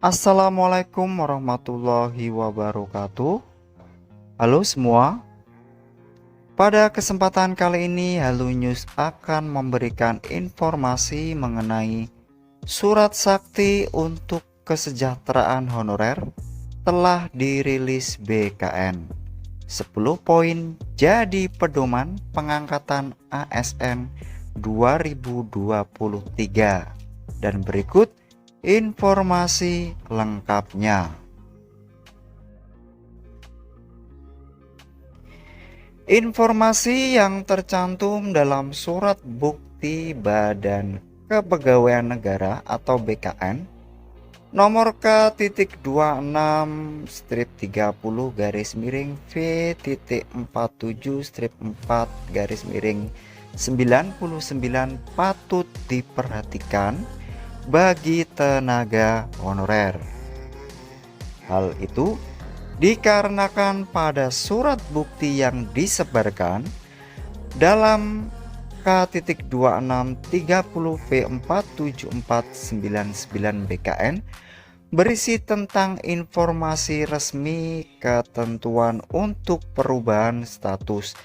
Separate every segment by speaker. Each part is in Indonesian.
Speaker 1: Assalamualaikum warahmatullahi wabarakatuh. Halo semua. Pada kesempatan kali ini Halo News akan memberikan informasi mengenai surat sakti untuk kesejahteraan honorer telah dirilis BKN. 10 poin jadi pedoman pengangkatan ASN 2023. Dan berikut informasi lengkapnya. Informasi yang tercantum dalam Surat Bukti Badan Kepegawaian Negara atau BKN nomor K-2/V.47/4-99 patut diperhatikan bagi tenaga honorer. Hal itu dikarenakan pada surat bukti yang disebarkan dalam K-2630V47499 BKN berisi tentang informasi resmi ketentuan untuk perubahan status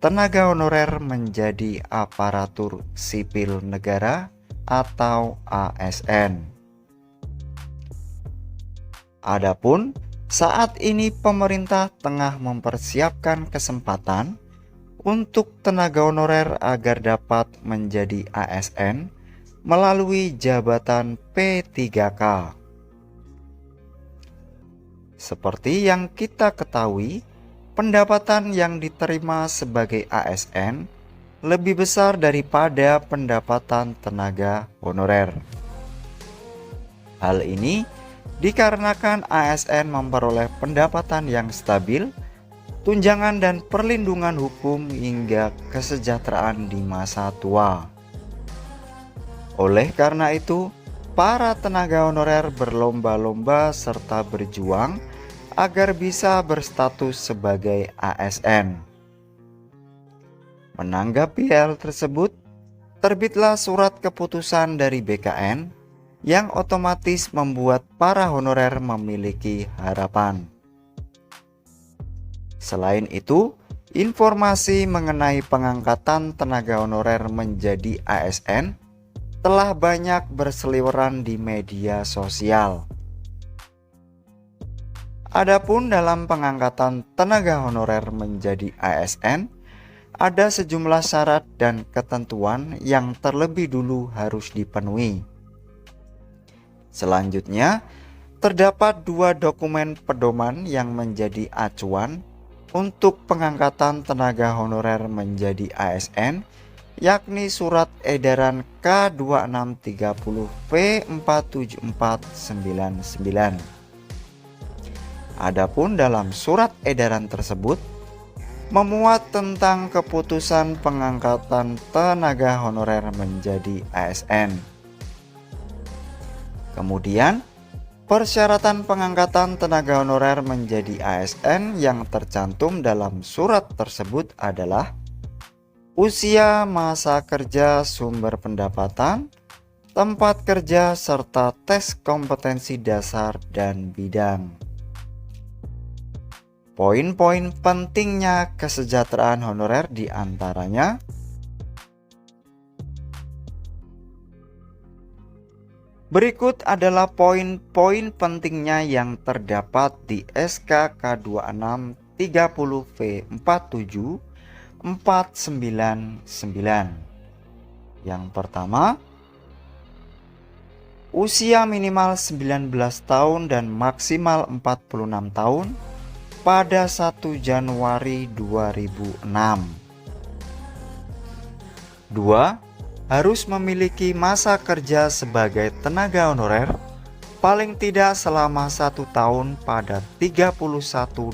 Speaker 1: tenaga honorer menjadi aparatur sipil negara atau ASN. Adapun saat ini pemerintah tengah mempersiapkan kesempatan untuk tenaga honorer agar dapat menjadi ASN melalui jabatan P3K. Seperti yang kita ketahui, pendapatan yang diterima sebagai ASN lebih besar daripada pendapatan tenaga honorer. Hal ini dikarenakan ASN memperoleh pendapatan yang stabil, tunjangan dan perlindungan hukum hingga kesejahteraan di masa tua. Oleh karena itu, para tenaga honorer berlomba-lomba serta berjuang agar bisa berstatus sebagai ASN. Menanggapi hal tersebut, terbitlah surat keputusan dari BKN yang otomatis membuat para honorer memiliki harapan. Selain itu, informasi mengenai pengangkatan tenaga honorer menjadi ASN telah banyak berseliweran di media sosial. Adapun dalam pengangkatan tenaga honorer menjadi ASN, ada sejumlah syarat dan ketentuan yang terlebih dulu harus dipenuhi. Selanjutnya, terdapat 2 dokumen pedoman yang menjadi acuan untuk pengangkatan tenaga honorer menjadi ASN, yakni Surat Edaran K-2630V47499. Adapun dalam surat edaran tersebut memuat tentang keputusan pengangkatan tenaga honorer menjadi ASN. Kemudian, persyaratan pengangkatan tenaga honorer menjadi ASN yang tercantum dalam surat tersebut adalah usia, masa kerja, sumber pendapatan, tempat kerja, serta tes kompetensi dasar dan bidang. Poin-poin pentingnya kesejahteraan honorer diantaranya berikut adalah poin-poin pentingnya yang terdapat di SK K-2630V47499. Yang pertama, usia minimal 19 tahun dan maksimal 46 tahun pada 1 Januari 2006. 2. Harus memiliki masa kerja sebagai tenaga honorer paling tidak selama 1 tahun pada 31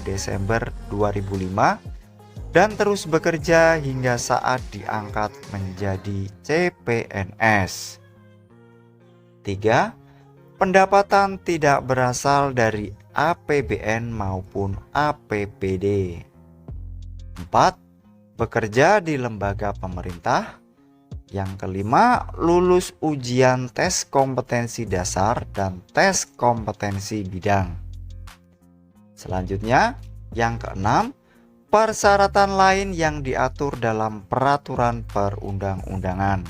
Speaker 1: Desember 2005 dan terus bekerja hingga saat diangkat menjadi CPNS. 3. Pendapatan tidak berasal dari APBN maupun APBD. 4. Bekerja di lembaga pemerintah. Yang kelima, lulus ujian tes kompetensi dasar dan tes kompetensi bidang. Selanjutnya, yang keenam, persyaratan lain yang diatur dalam peraturan perundang-undangan.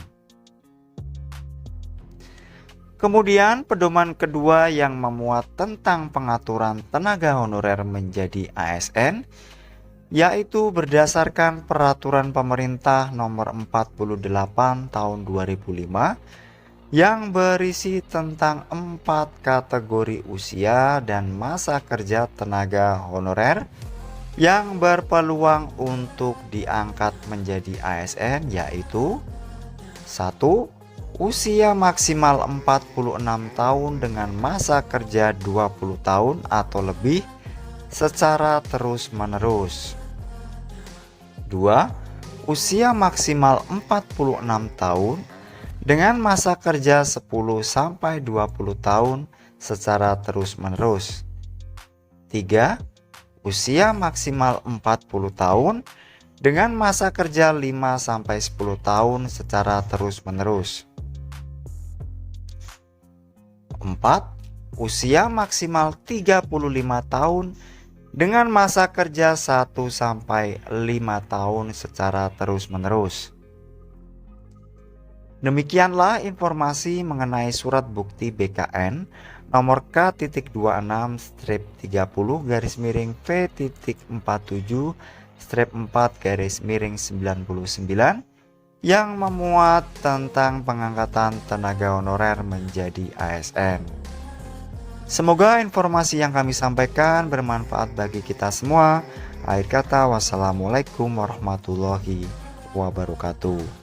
Speaker 1: Kemudian, pedoman kedua yang memuat tentang pengaturan tenaga honorer menjadi ASN, yaitu berdasarkan Peraturan Pemerintah Nomor 48 Tahun 2005 yang berisi tentang 4 kategori usia dan masa kerja tenaga honorer yang berpeluang untuk diangkat menjadi ASN, yaitu 1. Usia maksimal 46 tahun dengan masa kerja 20 tahun atau lebih secara terus-menerus. 2. Usia maksimal 46 tahun dengan masa kerja 10-20 tahun secara terus-menerus. 3. Usia maksimal 40 tahun dengan masa kerja 5-10 tahun secara terus-menerus. 4. Usia maksimal 35 tahun dengan masa kerja 1-5 tahun secara terus-menerus. Demikianlah informasi mengenai surat bukti BKN nomor K-30V-37/4-99 yang memuat tentang pengangkatan tenaga honorer menjadi ASN. Semoga informasi yang kami sampaikan bermanfaat bagi kita semua. Akhir kata, wassalamualaikum warahmatullahi wabarakatuh.